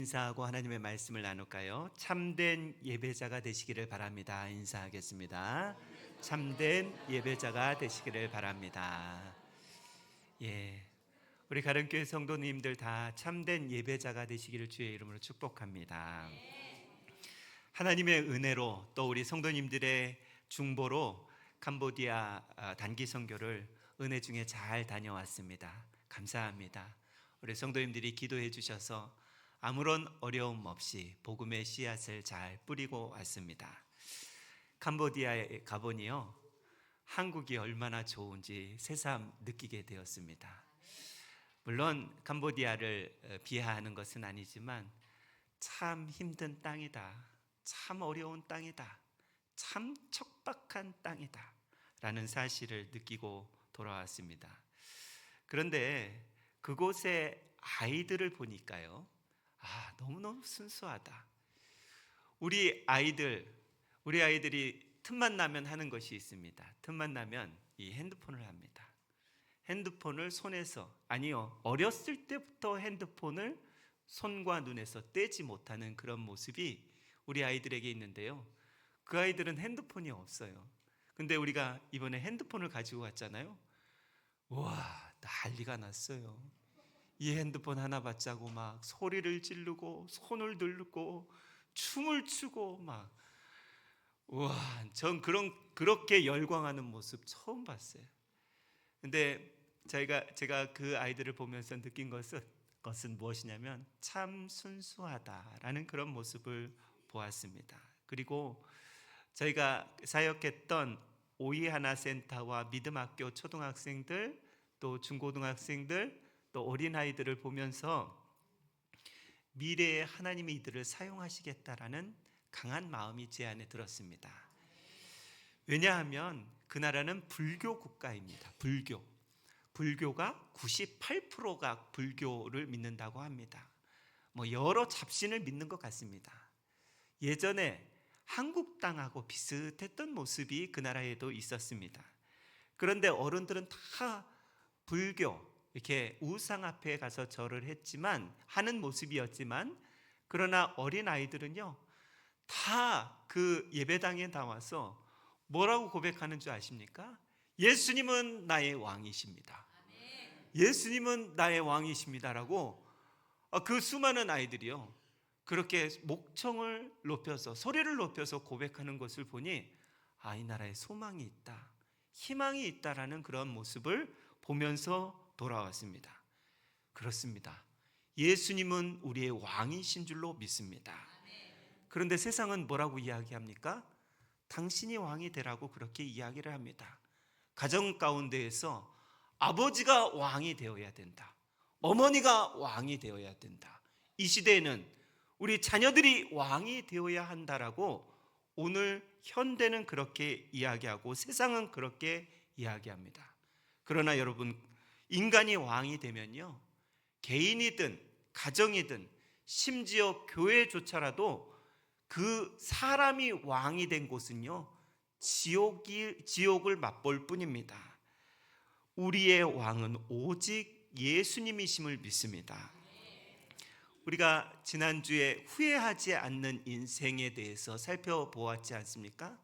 인사하고 하나님의 말씀을 나눌까요? 참된 예배자가 되시기를 바랍니다. 인사하겠습니다. 참된 예배자가 되시기를 바랍니다. 예, 우리 가른교회 성도님들 다 참된 예배자가 되시기를 주의 이름으로 축복합니다. 하나님의 은혜로 또 우리 성도님들의 중보로 캄보디아 단기 선교를 은혜 중에 잘 다녀왔습니다. 감사합니다. 우리 성도님들이 기도해 주셔서 아무런 어려움 없이 복음의 씨앗을 잘 뿌리고 왔습니다. 캄보디아에 가보니요, 한국이 얼마나 좋은지 새삼 느끼게 되었습니다. 물론 캄보디아를 비하하는 것은 아니지만 참 힘든 땅이다, 참 어려운 땅이다, 참 척박한 땅이다 라는 사실을 느끼고 돌아왔습니다. 그런데 그곳의 아이들을 보니까요, 너무너무 순수하다. 우리 아이들이 틈만 나면 하는 것이 있습니다. 틈만 나면 이 핸드폰을 합니다. 핸드폰을 손에서, 어렸을 때부터 핸드폰을 손과 눈에서 떼지 못하는 그런 모습이 우리 아이들에게 있는데요, 그 아이들은 핸드폰이 없어요. 근데 우리가 이번에 핸드폰을 가지고 왔잖아요. 와, 난리가 났어요. 이 핸드폰 하나 받자고 막 소리를 지르고 손을 들고 춤을 추고 막, 우와, 전 그렇게 열광하는 모습 처음 봤어요. 근데 제가 그 아이들을 보면서 느낀 것은 무엇이냐면 참 순수하다라는 그런 모습을 보았습니다. 그리고 저희가 사역했던 오이하나 센터와 믿음학교 초등학생들, 또 중고등학생들, 또 어린아이들을 보면서 미래에 하나님이 이들을 사용하시겠다라는 강한 마음이 제 안에 들었습니다. 왜냐하면 그 나라는 불교 국가입니다. 불교가 98%가 불교를 믿는다고 합니다. 여러 잡신을 믿는 것 같습니다. 예전에 한국 땅하고 비슷했던 모습이 그 나라에도 있었습니다. 그런데 어른들은 다 불교, 이렇게 우상 앞에 가서 절을 하는 모습이었지만, 그러나 어린 아이들은요, 다 그 예배당에 나와서 뭐라고 고백하는 줄 아십니까? 예수님은 나의 왕이십니다. 예수님은 나의 왕이십니다라고 그 수많은 아이들이요, 그렇게 목청을 높여서, 소리를 높여서 고백하는 것을 보니 이 나라에 소망이 있다, 희망이 있다라는 그런 모습을 보면서 돌아왔습니다. 그렇습니다. 예수님은 우리의 왕이신 줄로 믿습니다. 그런데 세상은 뭐라고 이야기합니까? 당신이 왕이 되라고 그렇게 이야기를 합니다. 가정 가운데에서 아버지가 왕이 되어야 된다, 어머니가 왕이 되어야 된다, 이 시대에는 우리 자녀들이 왕이 되어야 한다라고 오늘 현대는 그렇게 이야기하고 세상은 그렇게 이야기합니다. 그러나 여러분, 인간이 왕이 되면요, 개인이든 가정이든 심지어 교회조차라도 그 사람이 왕이 된 곳은요, 지옥을 맛볼 뿐입니다. 우리의 왕은 오직 예수님이심을 믿습니다. 우리가 지난주에 후회하지 않는 인생에 대해서 살펴보았지 않습니까?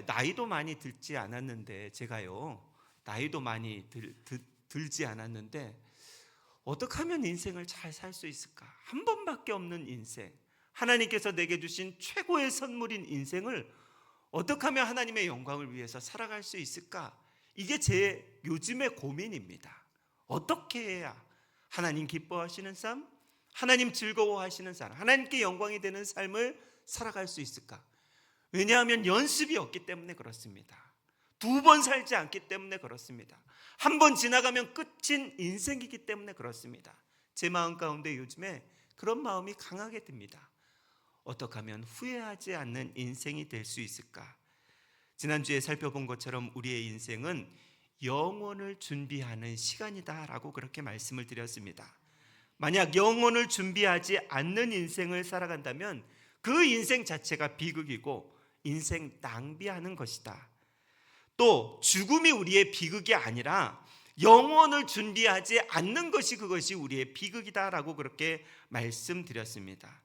나이도 많이 들지 않았는데, 제가요, 나이도 많이 들지 않았는데 어떻게 하면 인생을 잘 살 수 있을까? 한 번밖에 없는 인생, 하나님께서 내게 주신 최고의 선물인 인생을 어떻게 하면 하나님의 영광을 위해서 살아갈 수 있을까? 이게 제 요즘의 고민입니다. 어떻게 해야 하나님 기뻐하시는 삶, 하나님 즐거워하시는 삶, 하나님께 영광이 되는 삶을 살아갈 수 있을까? 왜냐하면 연습이 없기 때문에 그렇습니다. 2번 살지 않기 때문에 그렇습니다. 한 번 지나가면 끝인 인생이기 때문에 그렇습니다. 제 마음 가운데 요즘에 그런 마음이 강하게 듭니다. 어떻게 하면 후회하지 않는 인생이 될 수 있을까? 지난주에 살펴본 것처럼 우리의 인생은 영혼을 준비하는 시간이다라고 그렇게 말씀을 드렸습니다. 만약 영혼을 준비하지 않는 인생을 살아간다면 그 인생 자체가 비극이고 인생 낭비하는 것이다. 또 죽음이 우리의 비극이 아니라 영혼을 준비하지 않는 것이 그것이 우리의 비극이다라고 그렇게 말씀드렸습니다.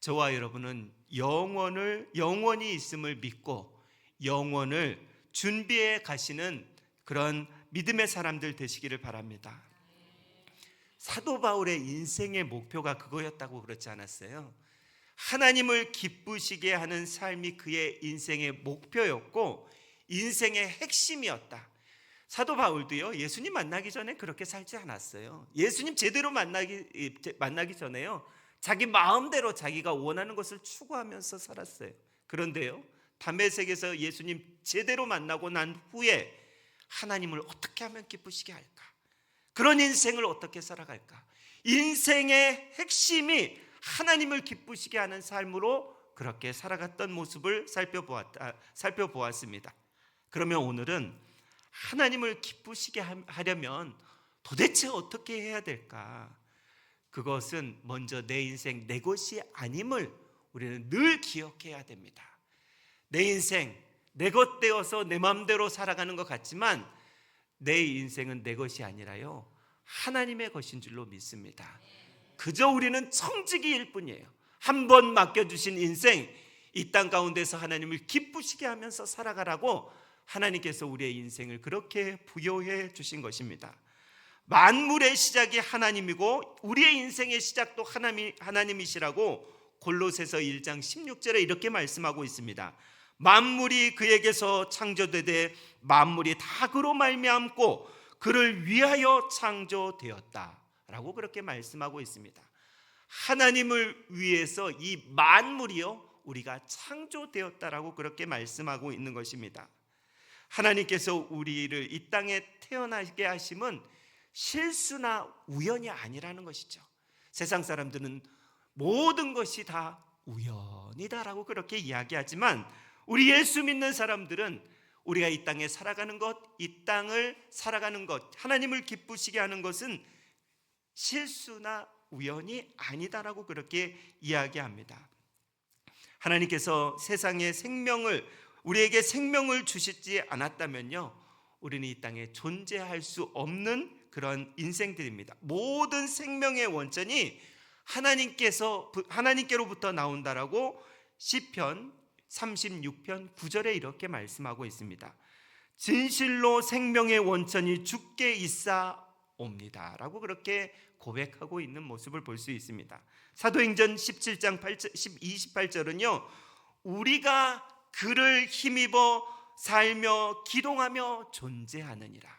저와 여러분은 영원히 있음을 믿고 영혼을 준비해 가시는 그런 믿음의 사람들 되시기를 바랍니다. 사도 바울의 인생의 목표가 그거였다고 그렇지 않았어요? 하나님을 기쁘시게 하는 삶이 그의 인생의 목표였고 인생의 핵심이었다. 사도 바울도요, 예수님 만나기 전에 그렇게 살지 않았어요. 예수님 제대로 만나기 전에요, 자기 마음대로 자기가 원하는 것을 추구하면서 살았어요. 그런데요, 다메섹에서 예수님 제대로 만나고 난 후에 하나님을 어떻게 하면 기쁘시게 할까? 그런 인생을 어떻게 살아갈까? 인생의 핵심이 하나님을 기쁘시게 하는 삶으로 그렇게 살아갔던 모습을 살펴보았습니다. 그러면 오늘은 하나님을 기쁘시게 하려면 도대체 어떻게 해야 될까? 그것은 먼저 내 인생 내 것이 아님을 우리는 늘 기억해야 됩니다. 내 인생 내 것 되어서 내 마음대로 살아가는 것 같지만 내 인생은 내 것이 아니라요, 하나님의 것인 줄로 믿습니다. 그저 우리는 청지기일 뿐이에요. 한 번 맡겨주신 인생, 이 땅 가운데서 하나님을 기쁘시게 하면서 살아가라고 하나님께서 우리의 인생을 그렇게 부여해 주신 것입니다. 만물의 시작이 하나님이고 우리의 인생의 시작도 하나님이시라고 골로새서 1장 16절에 이렇게 말씀하고 있습니다. 만물이 그에게서 창조되되 만물이 다 그로 말미암고 그를 위하여 창조되었다라고 그렇게 말씀하고 있습니다. 하나님을 위해서 이 만물이요, 우리가 창조되었다라고 그렇게 말씀하고 있는 것입니다. 하나님께서 우리를 이 땅에 태어나게 하심은 실수나 우연이 아니라는 것이죠. 세상 사람들은 모든 것이 다 우연이다라고 그렇게 이야기하지만 우리 예수 믿는 사람들은 우리가 이 땅에 살아가는 것, 이 땅을 살아가는 것, 하나님을 기쁘시게 하는 것은 실수나 우연이 아니다라고 그렇게 이야기합니다. 하나님께서 세상에 우리에게 생명을 주시지 않았다면요, 우리는 이 땅에 존재할 수 없는 그런 인생들입니다. 모든 생명의 원천이 하나님께로부터 나온다라고 시편 36편 9절에 이렇게 말씀하고 있습니다. 진실로 생명의 원천이 주께 있사옵니다 라고 그렇게 고백하고 있는 모습을 볼 수 있습니다. 사도행전 17장 28절은요, 우리가 그를 힘입어 살며 기동하며 존재하느니라.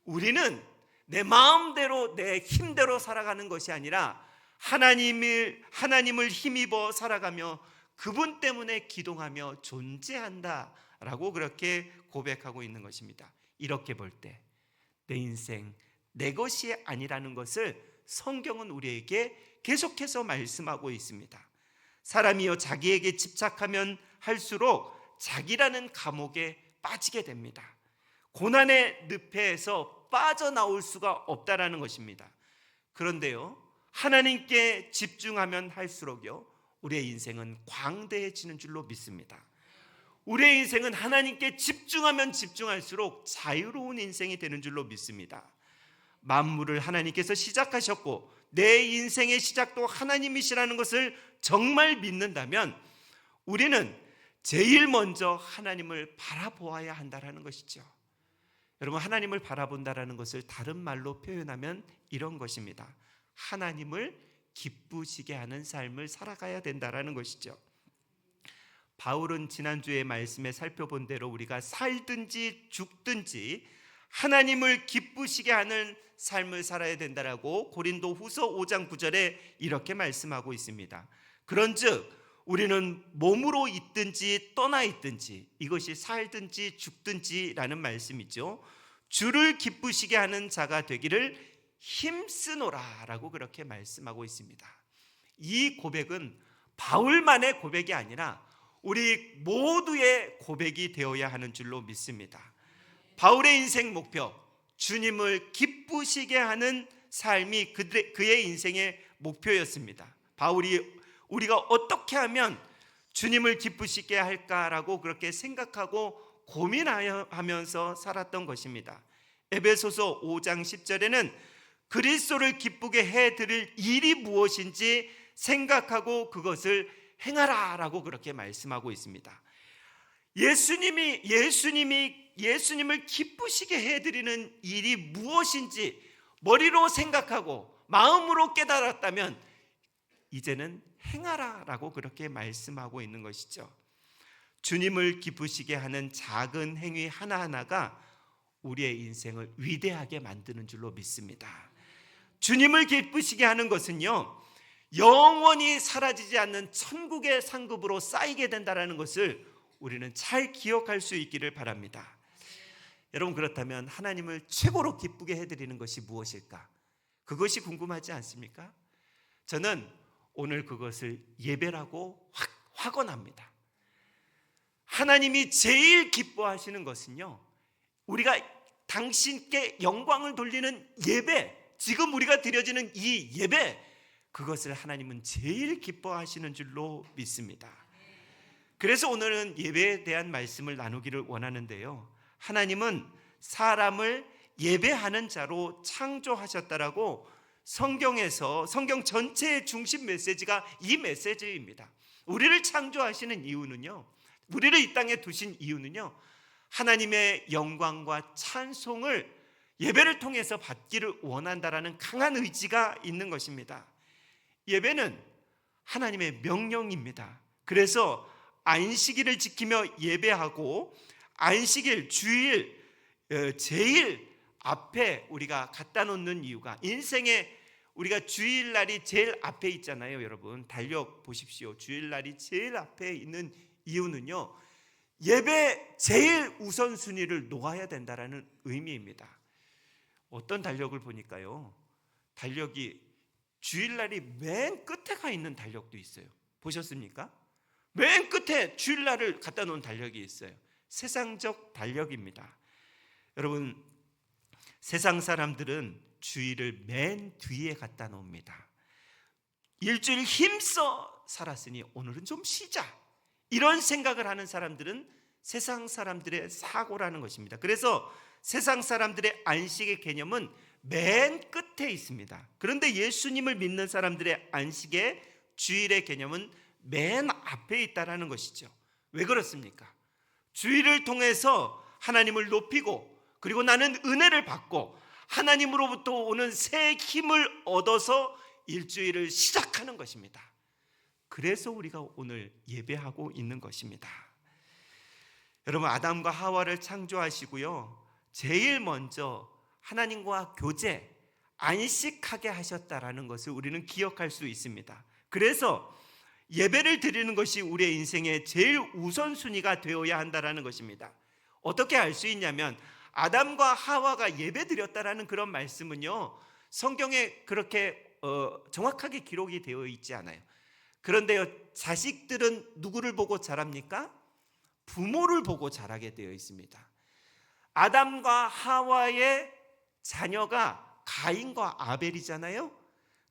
우리는 내 마음대로 내 힘대로 살아가는 것이 아니라 하나님을 힘입어 살아가며 그분 때문에 기동하며 존재한다라고 그렇게 고백하고 있는 것입니다. 이렇게 볼 때 내 인생 내 것이 아니라는 것을 성경은 우리에게 계속해서 말씀하고 있습니다. 사람이요 자기에게 집착하면 할수록 자기라는 감옥에 빠지게 됩니다. 고난의 늪에서 빠져나올 수가 없다라는 것입니다. 그런데요, 하나님께 집중하면 할수록요, 우리의 인생은 광대해지는 줄로 믿습니다. 우리의 인생은 하나님께 집중하면 집중할수록 자유로운 인생이 되는 줄로 믿습니다. 만물을 하나님께서 시작하셨고 내 인생의 시작도 하나님이시라는 것을 정말 믿는다면 우리는 제일 먼저 하나님을 바라보아야 한다는 것이죠. 여러분, 하나님을 바라본다는 것을 다른 말로 표현하면 이런 것입니다. 하나님을 기쁘시게 하는 삶을 살아가야 된다는 것이죠. 바울은 지난주에 말씀에 살펴본 대로 우리가 살든지 죽든지 하나님을 기쁘시게 하는 삶을 살아야 된다라고 고린도 후서 5장 9절에 이렇게 말씀하고 있습니다. 그런즉 우리는 몸으로 있든지 떠나 있든지 이것이 살든지 죽든지라는 말씀이죠. 주를 기쁘시게 하는 자가 되기를 힘쓰노라라고 그렇게 말씀하고 있습니다. 이 고백은 바울만의 고백이 아니라 우리 모두의 고백이 되어야 하는 줄로 믿습니다. 바울의 인생 목표, 주님을 기쁘시게 하는 삶이 그의 인생의 목표였습니다. 바울이 우리가 어떻게 하면 주님을 기쁘시게 할까라고 그렇게 생각하고 고민하면서 살았던 것입니다. 에베소서 5장 10절에는 그리스도를 기쁘게 해드릴 일이 무엇인지 생각하고 그것을 행하라라고 그렇게 말씀하고 있습니다. 예수님을 기쁘시게 해드리는 일이 무엇인지 머리로 생각하고 마음으로 깨달았다면 이제는 행하라라고 그렇게 말씀하고 있는 것이죠. 주님을 기쁘시게 하는 작은 행위 하나하나가 우리의 인생을 위대하게 만드는 줄로 믿습니다. 주님을 기쁘시게 하는 것은요, 영원히 사라지지 않는 천국의 상급으로 쌓이게 된다는 것을 우리는 잘 기억할 수 있기를 바랍니다. 여러분, 그렇다면 하나님을 최고로 기쁘게 해드리는 것이 무엇일까? 그것이 궁금하지 않습니까? 저는 오늘 그것을 예배라고 확언합니다. 하나님이 제일 기뻐하시는 것은요, 우리가 당신께 영광을 돌리는 예배, 지금 우리가 드려지는 이 예배, 그것을 하나님은 제일 기뻐하시는 줄로 믿습니다. 그래서 오늘은 예배에 대한 말씀을 나누기를 원하는데요, 하나님은 사람을 예배하는 자로 창조하셨다라고 성경에서, 성경 전체의 중심 메시지가 이 메시지입니다. 우리를 창조하시는 이유는요, 우리를 이 땅에 두신 이유는요, 하나님의 영광과 찬송을 예배를 통해서 받기를 원한다라는 강한 의지가 있는 것입니다. 예배는 하나님의 명령입니다. 그래서 안식일을 지키며 예배하고 안식일, 주일, 제일 앞에 우리가 갖다 놓는 이유가, 인생에 우리가 주일날이 제일 앞에 있잖아요. 여러분 달력 보십시오. 주일날이 제일 앞에 있는 이유는요, 예배 제일 우선순위를 놓아야 된다라는 의미입니다. 어떤 달력을 보니까요, 달력이 주일날이 맨 끝에 가 있는 달력도 있어요. 보셨습니까? 맨 끝에 주일날을 갖다 놓은 달력이 있어요. 세상적 달력입니다. 여러분, 세상 사람들은 주일을 맨 뒤에 갖다 놓습니다. 일주일 힘써 살았으니 오늘은 좀 쉬자, 이런 생각을 하는 사람들은 세상 사람들의 사고라는 것입니다. 그래서 세상 사람들의 안식의 개념은 맨 끝에 있습니다. 그런데 예수님을 믿는 사람들의 안식의 주일의 개념은 맨 앞에 있다라는 것이죠. 왜 그렇습니까? 주일을 통해서 하나님을 높이고, 그리고 나는 은혜를 받고 하나님으로부터 오는 새 힘을 얻어서 일주일을 시작하는 것입니다. 그래서 우리가 오늘 예배하고 있는 것입니다. 여러분, 아담과 하와를 창조하시고요, 제일 먼저 하나님과 교제, 안식하게 하셨다라는 것을 우리는 기억할 수 있습니다. 그래서 예배를 드리는 것이 우리의 인생의 제일 우선순위가 되어야 한다라는 것입니다. 어떻게 알 수 있냐면, 아담과 하와가 예배 드렸다라는 그런 말씀은요, 성경에 그렇게 정확하게 기록이 되어 있지 않아요. 그런데요, 자식들은 누구를 보고 자랍니까? 부모를 보고 자라게 되어 있습니다. 아담과 하와의 자녀가 가인과 아벨이잖아요.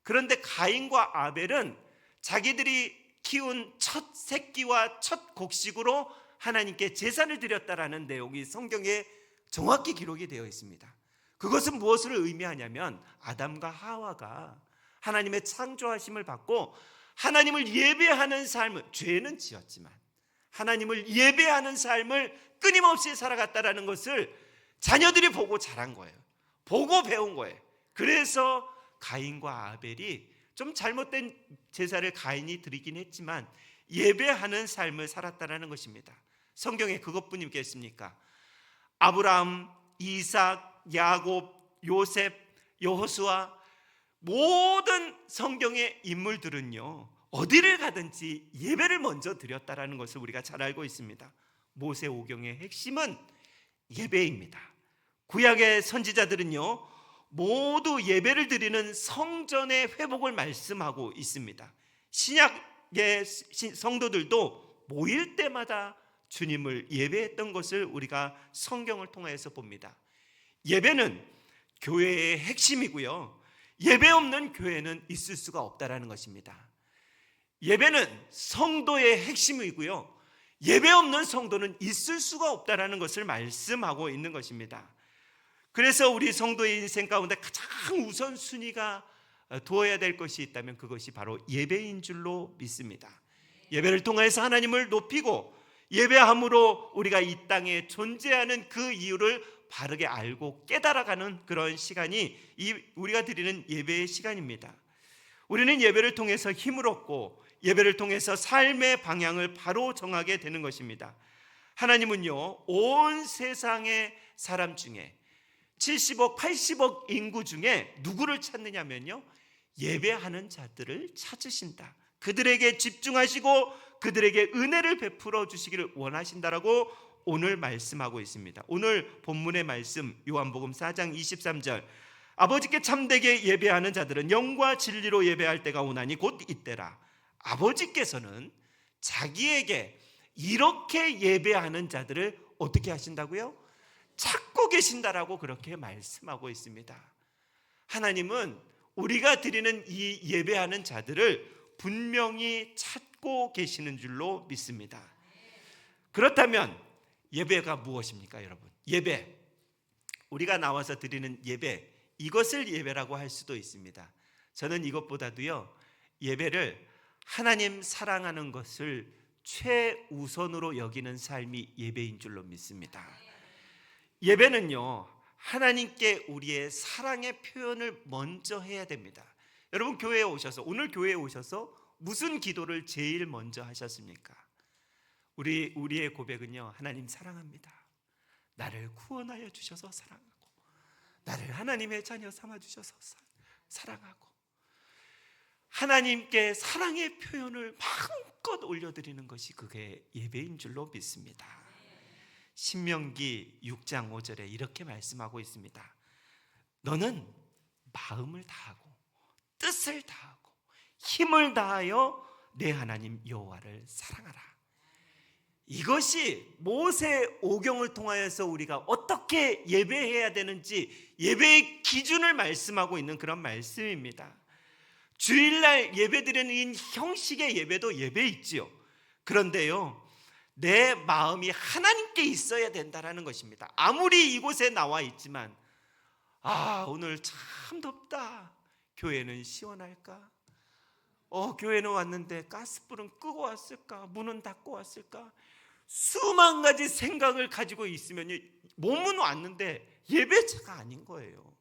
그런데 가인과 아벨은 자기들이 키운 첫 새끼와 첫 곡식으로 하나님께 제사를 드렸다라는 내용이 성경에 정확히 기록이 되어 있습니다. 그것은 무엇을 의미하냐면, 아담과 하와가 하나님의 창조하심을 받고 하나님을 예배하는 삶을, 죄는 지었지만 하나님을 예배하는 삶을 끊임없이 살아갔다라는 것을 자녀들이 보고 자란 거예요. 보고 배운 거예요. 그래서 가인과 아벨이 좀 잘못된 제사를 가인이 드리긴 했지만 예배하는 삶을 살았다는 것입니다. 성경에 그것뿐이 있겠습니까? 아브라함, 이삭, 야곱, 요셉, 여호수아, 모든 성경의 인물들은요, 어디를 가든지 예배를 먼저 드렸다라는 것을 우리가 잘 알고 있습니다. 모세오경의 핵심은 예배입니다. 구약의 선지자들은요, 모두 예배를 드리는 성전의 회복을 말씀하고 있습니다. 신약의 성도들도 모일 때마다 주님을 예배했던 것을 우리가 성경을 통해서 봅니다. 예배는 교회의 핵심이고요, 예배 없는 교회는 있을 수가 없다라는 것입니다. 예배는 성도의 핵심이고요, 예배 없는 성도는 있을 수가 없다라는 것을 말씀하고 있는 것입니다. 그래서 우리 성도의 인생 가운데 가장 우선순위가 두어야 될 것이 있다면 그것이 바로 예배인 줄로 믿습니다. 예배를 통해서 하나님을 높이고 예배함으로 우리가 이 땅에 존재하는 그 이유를 바르게 알고 깨달아가는 그런 시간이 우리가 드리는 예배의 시간입니다. 우리는 예배를 통해서 힘을 얻고 예배를 통해서 삶의 방향을 바로 정하게 되는 것입니다. 하나님은요, 온 세상의 사람 중에 70억, 80억 인구 중에 누구를 찾느냐면요, 예배하는 자들을 찾으신다. 그들에게 집중하시고 그들에게 은혜를 베풀어 주시기를 원하신다라고 오늘 말씀하고 있습니다. 오늘 본문의 말씀 요한복음 4장 23절, 아버지께 참되게 예배하는 자들은 영과 진리로 예배할 때가 오나니 곧 이때라. 아버지께서는 자기에게 이렇게 예배하는 자들을 어떻게 하신다고요? 찾고 계신다라고 그렇게 말씀하고 있습니다. 하나님은 우리가 드리는 이 예배하는 자들을 분명히 찾고 계시는 줄로 믿습니다. 그렇다면 예배가 무엇입니까, 여러분? 예배, 우리가 나와서 드리는 예배, 이것을 예배라고 할 수도 있습니다. 저는 이것보다도요, 예배를 하나님 사랑하는 것을 최우선으로 여기는 삶이 예배인 줄로 믿습니다. 예배는요, 하나님께 우리의 사랑의 표현을 먼저 해야 됩니다. 여러분, 교회에 오셔서, 오늘 교회에 오셔서 무슨 기도를 제일 먼저 하셨습니까? 우리의 고백은요, 하나님 사랑합니다. 나를 구원하여 주셔서 사랑하고, 나를 하나님의 자녀 삼아 주셔서 사랑하고, 하나님께 사랑의 표현을 마음껏 올려드리는 것이 그게 예배인 줄로 믿습니다. 신명기 6장 5절에 이렇게 말씀하고 있습니다. 너는 마음을 다하고 뜻을 다하고 힘을 다하여 내 하나님 여호와를 사랑하라. 이것이 모세 오경을 통하여서 우리가 어떻게 예배해야 되는지 예배의 기준을 말씀하고 있는 그런 말씀입니다. 주일날 예배드리는 형식의 예배도 예배 있지요. 그런데요, 내 마음이 하나님께 있어야 된다라는 것입니다. 아무리 이곳에 나와 있지만, 오늘 참 덥다, 교회는 시원할까? 교회는 왔는데 가스불은 끄고 왔을까? 문은 닫고 왔을까? 수만 가지 생각을 가지고 있으면 몸은 왔는데 예배자가 아닌 거예요.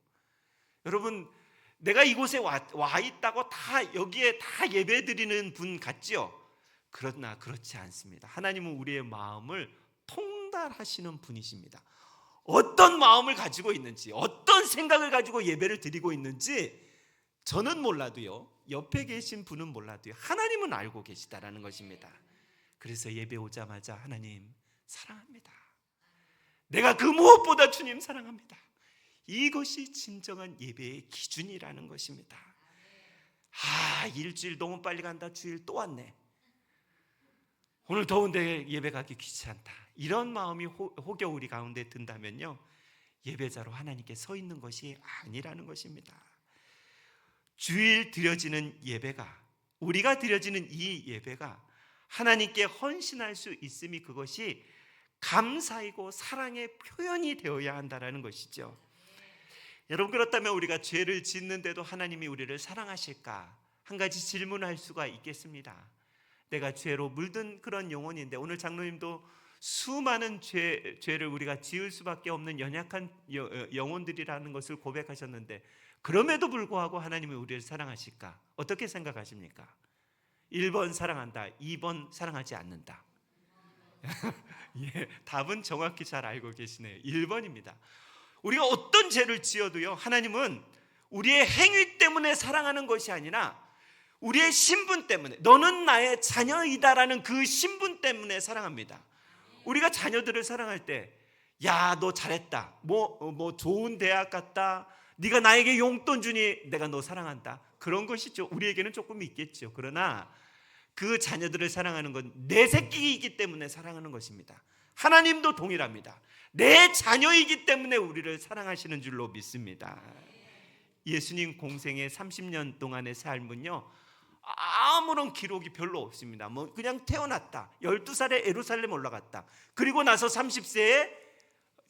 여러분, 내가 이곳에 와 있다고 다 여기에 다 예배드리는 분 같지요? 그러나 그렇지 않습니다. 하나님은 우리의 마음을 통달하시는 분이십니다. 어떤 마음을 가지고 있는지, 어떤 생각을 가지고 예배를 드리고 있는지 저는 몰라도요, 옆에 계신 분은 몰라도요, 하나님은 알고 계시다라는 것입니다. 그래서 예배 오자마자 하나님 사랑합니다. 내가 그 무엇보다 주님 사랑합니다. 이것이 진정한 예배의 기준이라는 것입니다. 일주일 너무 빨리 간다. 주일 또 왔네. 오늘 더운데 예배 가기 귀찮다. 이런 마음이 혹여 우리 가운데 든다면요, 예배자로 하나님께 서 있는 것이 아니라는 것입니다. 주일 드려지는 예배가, 우리가 드려지는 이 예배가 하나님께 헌신할 수 있음이 그것이 감사이고 사랑의 표현이 되어야 한다는 것이죠. 여러분, 그렇다면 우리가 죄를 짓는데도 하나님이 우리를 사랑하실까? 한 가지 질문할 수가 있겠습니다. 내가 죄로 물든 그런 영혼인데, 오늘 장로님도 수많은 죄를 우리가 지을 수밖에 없는 연약한 영혼들이라는 것을 고백하셨는데, 그럼에도 불구하고 하나님이 우리를 사랑하실까? 어떻게 생각하십니까? 1번 사랑한다, 2번 사랑하지 않는다. 답은 정확히 잘 알고 계시네요. 1번입니다. 우리가 어떤 죄를 지어도요, 하나님은 우리의 행위 때문에 사랑하는 것이 아니라 우리의 신분 때문에, 너는 나의 자녀이다라는 그 신분 때문에 사랑합니다. 우리가 자녀들을 사랑할 때, 야, 너 잘했다, 뭐 좋은 대학 갔다, 네가 나에게 용돈 주니 내가 너 사랑한다, 그런 것이죠. 우리에게는 조금 있겠죠. 그러나 그 자녀들을 사랑하는 건 내 새끼이기 때문에 사랑하는 것입니다. 하나님도 동일합니다. 내 자녀이기 때문에 우리를 사랑하시는 줄로 믿습니다. 예수님 공생의 30년 동안의 삶은요, 아무런 기록이 별로 없습니다. 그냥 태어났다, 12살에 예루살렘 올라갔다, 그리고 나서 30세에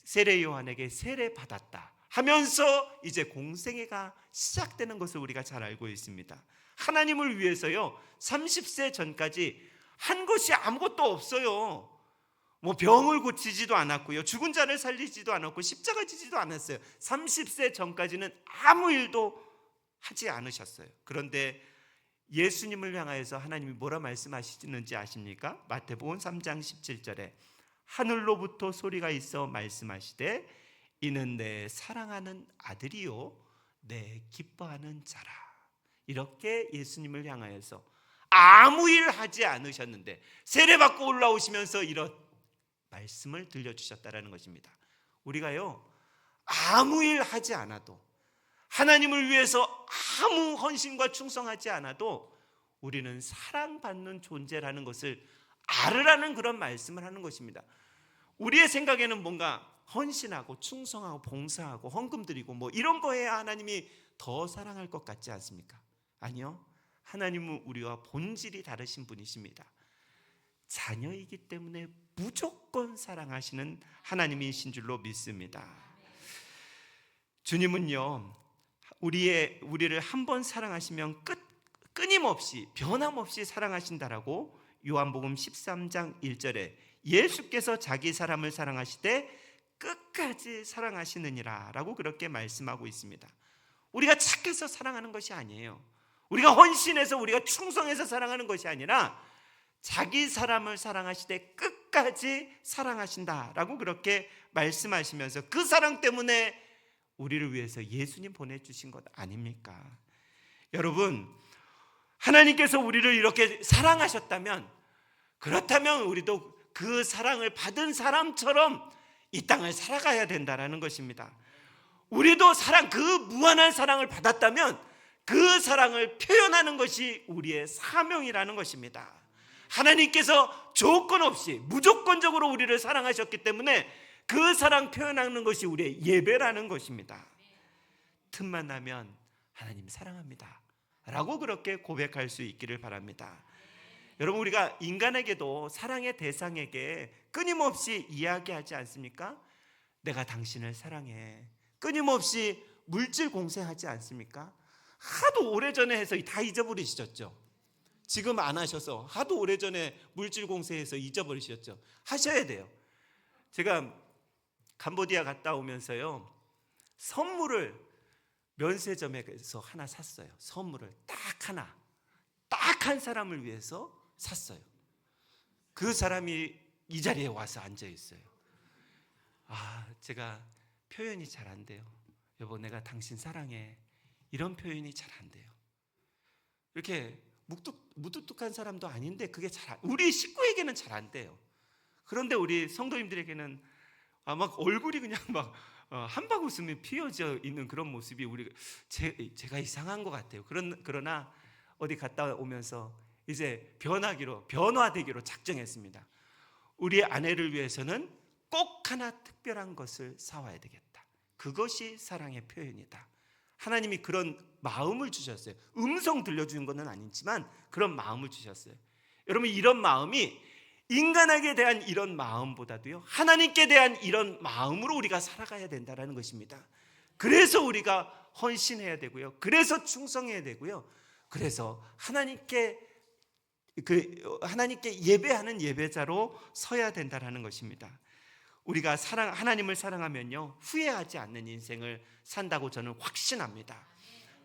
세례 요한에게 세례 받았다, 하면서 이제 공생애가 시작되는 것을 우리가 잘 알고 있습니다. 하나님을 위해서요 30세 전까지 한 것이 아무것도 없어요. 뭐 병을 고치지도 않았고요, 죽은 자를 살리지도 않았고 십자가 지지도 않았어요. 30세 전까지는 아무 일도 하지 않으셨어요. 그런데 예수님을 향하여서 하나님이 뭐라 말씀하시는지 아십니까? 마태복음 3장 17절에 하늘로부터 소리가 있어 말씀하시되 이는 내 사랑하는 아들이요 내 기뻐하는 자라. 이렇게 예수님을 향하여서 아무 일 하지 않으셨는데 세례받고 올라오시면서 이런 말씀을 들려주셨다라는 것입니다. 우리가요 아무 일 하지 않아도, 하나님을 위해서 아무 헌신과 충성하지 않아도 우리는 사랑받는 존재라는 것을 알으라는 그런 말씀을 하는 것입니다. 우리의 생각에는 뭔가 헌신하고 충성하고 봉사하고 헌금 드리고 뭐 이런 거에 하나님이 더 사랑할 것 같지 않습니까? 아니요, 하나님은 우리와 본질이 다르신 분이십니다. 자녀이기 때문에 무조건 사랑하시는 하나님이신 줄로 믿습니다. 주님은요 우리를 한 번 사랑하시면 끊임없이 변함없이 사랑하신다라고 요한복음 13장 1절에 예수께서 자기 사람을 사랑하시되 끝까지 사랑하시느니라 라고 그렇게 말씀하고 있습니다. 우리가 착해서 사랑하는 것이 아니에요. 우리가 헌신해서 우리가 충성해서 사랑하는 것이 아니라 자기 사람을 사랑하시되 끝까지 사랑하신다라고 그렇게 말씀하시면서 그 사랑 때문에 우리를 위해서 예수님 보내주신 것 아닙니까? 여러분, 하나님께서 우리를 이렇게 사랑하셨다면, 그렇다면 우리도 그 사랑을 받은 사람처럼 이 땅을 살아가야 된다는 것입니다. 우리도 그 무한한 사랑을 받았다면 그 사랑을 표현하는 것이 우리의 사명이라는 것입니다. 하나님께서 조건 없이 무조건적으로 우리를 사랑하셨기 때문에 그 사랑 표현하는 것이 우리의 예배라는 것입니다. 틈만 나면 하나님 사랑합니다 라고 그렇게 고백할 수 있기를 바랍니다. 여러분, 우리가 인간에게도 사랑의 대상에게 끊임없이 이야기하지 않습니까? 내가 당신을 사랑해. 끊임없이 물질 공세하지 않습니까? 하도 오래전에 해서 다 잊어버리셨죠. 지금 안 하셔서 하도 오래전에 물질 공세해서 잊어버리셨죠. 하셔야 돼요. 제가 캄보디아 갔다 오면서요 선물을 면세점에서 하나 샀어요. 선물을 딱 하나, 딱 한 사람을 위해서 샀어요. 그 사람이 이 자리에 와서 앉아 있어요. 제가 표현이 잘 안 돼요. 여보, 내가 당신 사랑해. 이런 표현이 잘 안 돼요. 이렇게 무뚝뚝한 사람도 아닌데 그게 우리 식구에게는 잘 안 돼요. 그런데 우리 성도님들에게는 막 얼굴이 그냥 막 한박 웃음이 피어져 있는 그런 모습이 제가 이상한 것 같아요. 그러나 어디 갔다 오면서 이제 변화되기로 작정했습니다. 우리 아내를 위해서는 꼭 하나 특별한 것을 사와야 되겠다. 그것이 사랑의 표현이다. 하나님이 그런 마음을 주셨어요. 음성 들려주는 것은 아니지만 그런 마음을 주셨어요. 여러분, 이런 마음이 인간에게 대한 이런 마음보다도요 하나님께 대한 이런 마음으로 우리가 살아가야 된다는 것입니다. 그래서 우리가 헌신해야 되고요, 그래서 충성해야 되고요, 그래서 하나님께 예배하는 예배자로 서야 된다는 것입니다. 우리가 하나님을 사랑하면요 후회하지 않는 인생을 산다고 저는 확신합니다.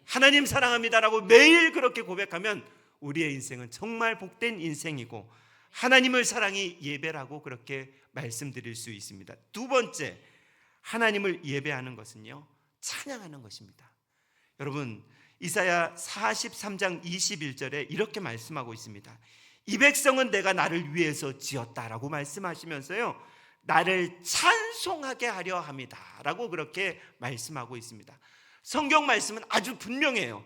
하나님 사랑합니다라고 매일 그렇게 고백하면 우리의 인생은 정말 복된 인생이고 하나님을 사랑이 예배라고 그렇게 말씀드릴 수 있습니다. 두 번째, 하나님을 예배하는 것은요 찬양하는 것입니다. 여러분, 이사야 43장 21절에 이렇게 말씀하고 있습니다. 이 백성은 내가 나를 위해서 지었다라고 말씀하시면서요 나를 찬송하게 하려 함이다 라고 그렇게 말씀하고 있습니다. 성경 말씀은 아주 분명해요.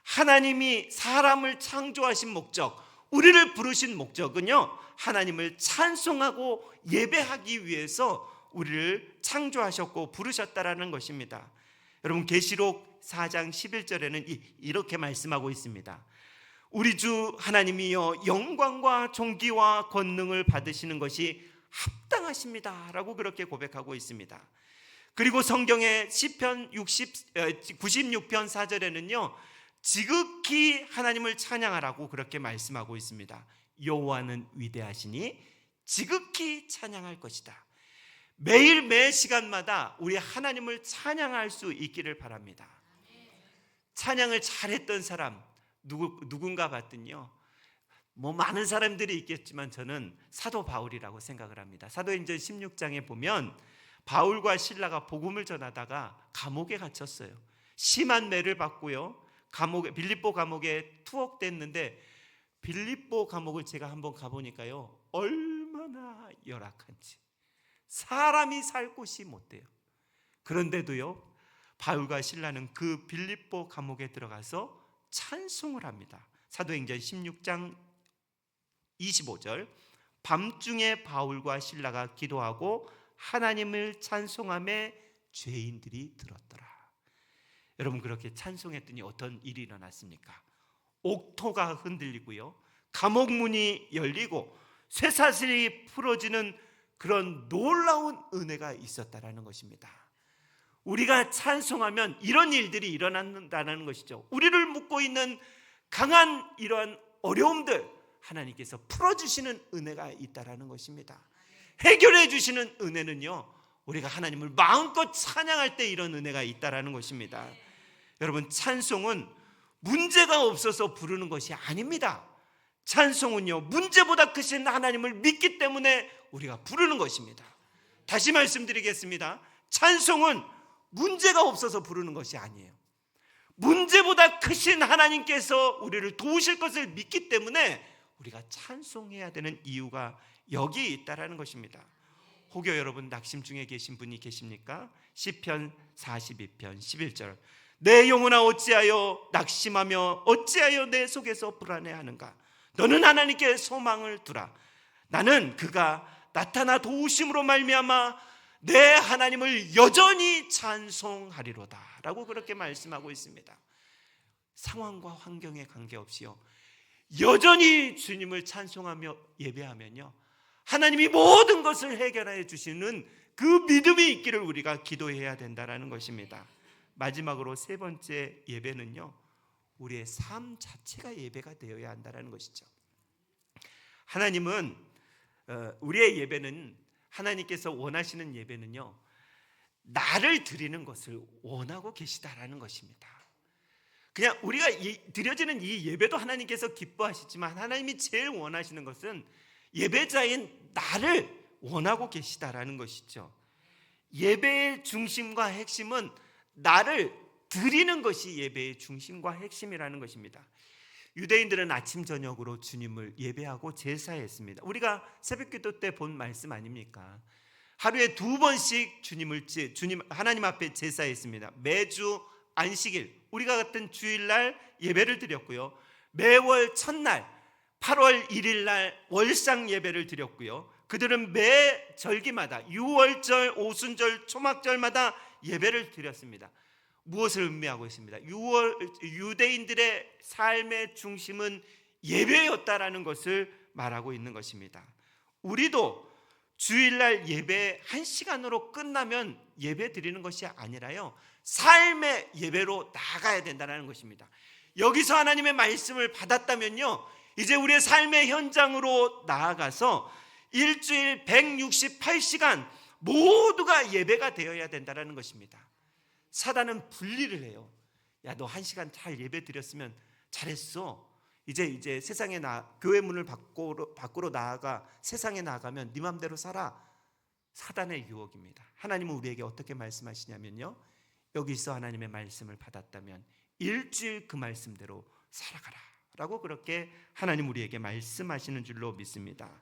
하나님이 사람을 창조하신 목적, 우리를 부르신 목적은요 하나님을 찬송하고 예배하기 위해서 우리를 창조하셨고 부르셨다라는 것입니다. 여러분, 계시록 4장 11절에는 이렇게 말씀하고 있습니다. 우리 주 하나님이여 영광과 존귀와 권능을 받으시는 것이 합당하십니다 라고 그렇게 고백하고 있습니다. 그리고 성경의 시편 96편 4절에는요 지극히 하나님을 찬양하라고 그렇게 말씀하고 있습니다. 여호와는 위대하시니 지극히 찬양할 것이다. 매일 매 시간마다 우리 하나님을 찬양할 수 있기를 바랍니다. 찬양을 잘했던 사람 누군가 봤더니요 많은 사람들이 있겠지만 저는 사도 바울이라고 생각을 합니다. 사도행전 16장에 보면 바울과 실라가 복음을 전하다가 감옥에 갇혔어요. 심한 매를 받고요 빌립보 감옥에 투옥됐는데, 빌립보 감옥을 제가 한번 가보니까요 얼마나 열악한지 사람이 살 곳이 못 돼요. 그런데도요 바울과 실라는 그 빌립보 감옥에 들어가서 찬송을 합니다. 사도행전 16장 25절, 밤중에 바울과 실라가 기도하고 하나님을 찬송하며 죄인들이 들었더라. 여러분, 그렇게 찬송했더니 어떤 일이 일어났습니까? 옥토가 흔들리고요 감옥 문이 열리고 쇠사슬이 풀어지는 그런 놀라운 은혜가 있었다라는 것입니다. 우리가 찬송하면 이런 일들이 일어난다는 것이죠. 우리를 묶고 있는 강한 이러한 어려움들 하나님께서 풀어주시는 은혜가 있다라는 것입니다. 해결해 주시는 은혜는요 우리가 하나님을 마음껏 찬양할 때 이런 은혜가 있다라는 것입니다. 여러분, 찬송은 문제가 없어서 부르는 것이 아닙니다. 찬송은요 문제보다 크신 하나님을 믿기 때문에 우리가 부르는 것입니다. 다시 말씀드리겠습니다. 찬송은 문제가 없어서 부르는 것이 아니에요. 문제보다 크신 하나님께서 우리를 도우실 것을 믿기 때문에 우리가 찬송해야 되는 이유가 여기에 있다라는 것입니다. 혹여 여러분 낙심 중에 계신 분이 계십니까? 시편 42편 11절, 내 영혼아 어찌하여 낙심하며 어찌하여 내 속에서 불안해하는가? 너는 하나님께 소망을 두라. 나는 그가 나타나 도우심으로 말미암아 내 하나님을 여전히 찬송하리로다 라고 그렇게 말씀하고 있습니다. 상황과 환경에 관계없이요 여전히 주님을 찬송하며 예배하면요 하나님이 모든 것을 해결해 주시는 그 믿음이 있기를 우리가 기도해야 된다는 것입니다. 마지막으로 세 번째 예배는요 우리의 삶 자체가 예배가 되어야 한다는 것이죠. 하나님은 우리의 예배는, 하나님께서 원하시는 예배는요 나를 드리는 것을 원하고 계시다라는 것입니다. 그냥 우리가 드려지는 이 예배도 하나님께서 기뻐하시지만 하나님이 제일 원하시는 것은 예배자인 나를 원하고 계시다라는 것이죠. 예배의 중심과 핵심은 나를 드리는 것이 예배의 중심과 핵심이라는 것입니다. 유대인들은 아침 저녁으로 주님을 예배하고 제사했습니다. 우리가 새벽기도 때 본 말씀 아닙니까? 하루에 2번씩 주님 하나님 앞에 제사했습니다. 매주 안식일, 우리가 같은 주일날 예배를 드렸고요, 매월 첫날 8월 1일날 월상 예배를 드렸고요, 그들은 매 절기마다 유월절, 오순절, 초막절마다 예배를 드렸습니다. 무엇을 의미하고 있습니다? 유대인들의 삶의 중심은 예배였다라는 것을 말하고 있는 것입니다. 우리도 주일날 예배 1시간으로 끝나면 예배 드리는 것이 아니라요 삶의 예배로 나아가야 된다는 것입니다. 여기서 하나님의 말씀을 받았다면요 이제 우리의 삶의 현장으로 나아가서 일주일 168시간 모두가 예배가 되어야 된다는 것입니다. 사단은 분리를 해요. 야, 너 1시간 잘 예배 드렸으면 잘했어. 이제 세상에 교회 문을 밖으로 나아가 세상에 나가면 네 맘대로 살아. 사단의 유혹입니다. 하나님은 우리에게 어떻게 말씀하시냐면요 여기서 하나님의 말씀을 받았다면 일주일 그 말씀대로 살아가라 라고 그렇게 하나님 우리에게 말씀하시는 줄로 믿습니다.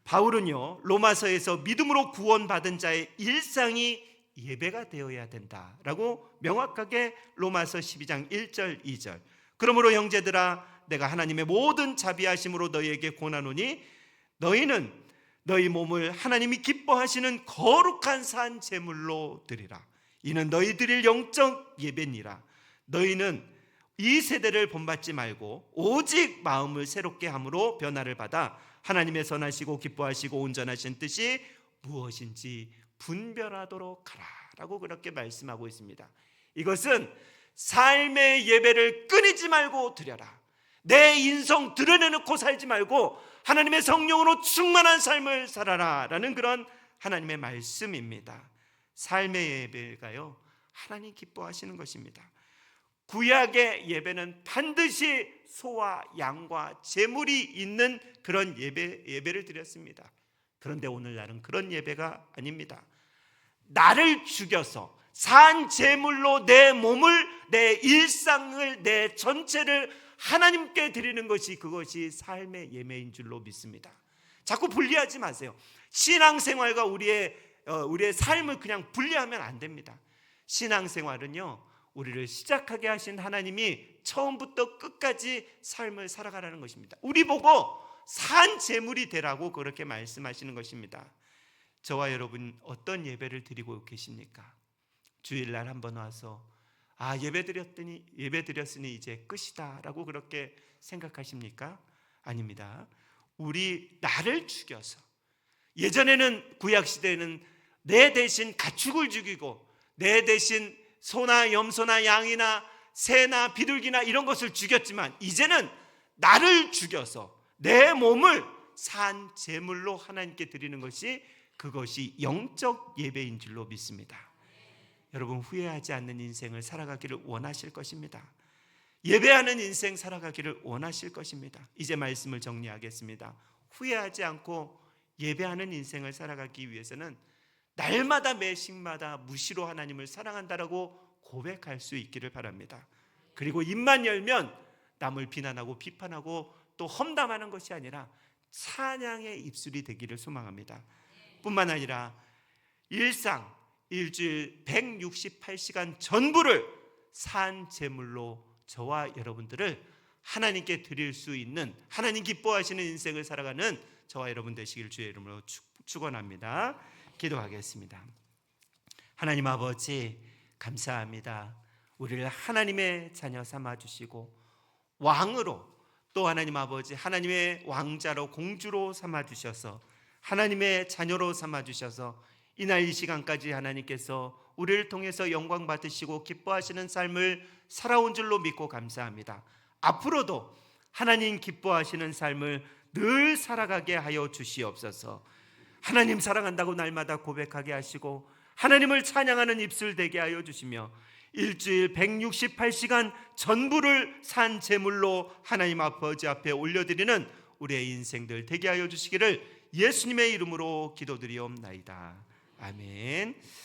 바울은요 로마서에서 믿음으로 구원받은 자의 일상이 예배가 되어야 된다라고 명확하게 로마서 12장 1절 2절, 그러므로 형제들아 내가 하나님의 모든 자비하심으로 너희에게 권하노니 너희는 너희 몸을 하나님이 기뻐하시는 거룩한 산 제물로 드리라. 이는 너희 드릴 영적 예배니라. 너희는 이 세대를 본받지 말고 오직 마음을 새롭게 함으로 변화를 받아 하나님의 선하시고 기뻐하시고 온전하신 뜻이 무엇인지 분별하도록 하라 라고 그렇게 말씀하고 있습니다. 이것은 삶의 예배를 끊이지 말고 드려라. 내 인성 드러내놓고 살지 말고 하나님의 성령으로 충만한 삶을 살아라 라는 그런 하나님의 말씀입니다. 삶의 예배가요, 하나님 기뻐하시는 것입니다. 구약의 예배는 반드시 소와 양과 제물이 있는 그런 예배를 드렸습니다. 그런데 오늘날은 그런 예배가 아닙니다. 나를 죽여서 산 제물로 내 몸을, 내 일상을, 내 전체를 하나님께 드리는 것이, 그것이 삶의 예배인 줄로 믿습니다. 자꾸 분리하지 마세요. 신앙생활과 우리의 삶을 그냥 분리하면 안 됩니다. 신앙생활은요, 우리를 시작하게 하신 하나님이 처음부터 끝까지 삶을 살아가라는 것입니다. 우리 보고 산 제물이 되라고 그렇게 말씀하시는 것입니다. 저와 여러분 어떤 예배를 드리고 계십니까? 주일날 한번 와서 예배 드렸으니 이제 끝이다 라고 그렇게 생각하십니까? 아닙니다. 우리 나를 죽여서, 예전에는 구약시대에는 내 대신 가축을 죽이고 내 대신 소나 염소나 양이나 새나 비둘기나 이런 것을 죽였지만, 이제는 나를 죽여서 내 몸을 산 제물로 하나님께 드리는 것이, 그것이 영적 예배인 줄로 믿습니다. 여러분, 후회하지 않는 인생을 살아가기를 원하실 것입니다. 예배하는 인생 살아가기를 원하실 것입니다. 이제 말씀을 정리하겠습니다. 후회하지 않고 예배하는 인생을 살아가기 위해서는 날마다 매식마다 무시로 하나님을 사랑한다라고 고백할 수 있기를 바랍니다. 그리고 입만 열면 남을 비난하고 비판하고 또 험담하는 것이 아니라 찬양의 입술이 되기를 소망합니다. 뿐만 아니라 일주일 168시간 전부를 산 제물로 저와 여러분들을 하나님께 드릴 수 있는, 하나님 기뻐하시는 인생을 살아가는 저와 여러분 되시길 주의 이름으로 축원합니다. 기도하겠습니다. 하나님 아버지, 감사합니다. 우리를 하나님의 자녀 삼아주시고 왕으로, 또 하나님 아버지 하나님의 왕자로, 공주로 삼아주셔서 하나님의 자녀로 삼아주셔서 이날 이 시간까지 하나님께서 우리를 통해서 영광 받으시고 기뻐하시는 삶을 살아온 줄로 믿고 감사합니다. 앞으로도 하나님 기뻐하시는 삶을 늘 살아가게 하여 주시옵소서. 하나님 사랑한다고 날마다 고백하게 하시고 하나님을 찬양하는 입술 되게 하여 주시며 일주일 168시간 전부를 산 제물로 하나님 아버지 앞에 올려드리는 우리의 인생들 되게 하여 주시기를 예수님의 이름으로 기도드리옵나이다. 아멘.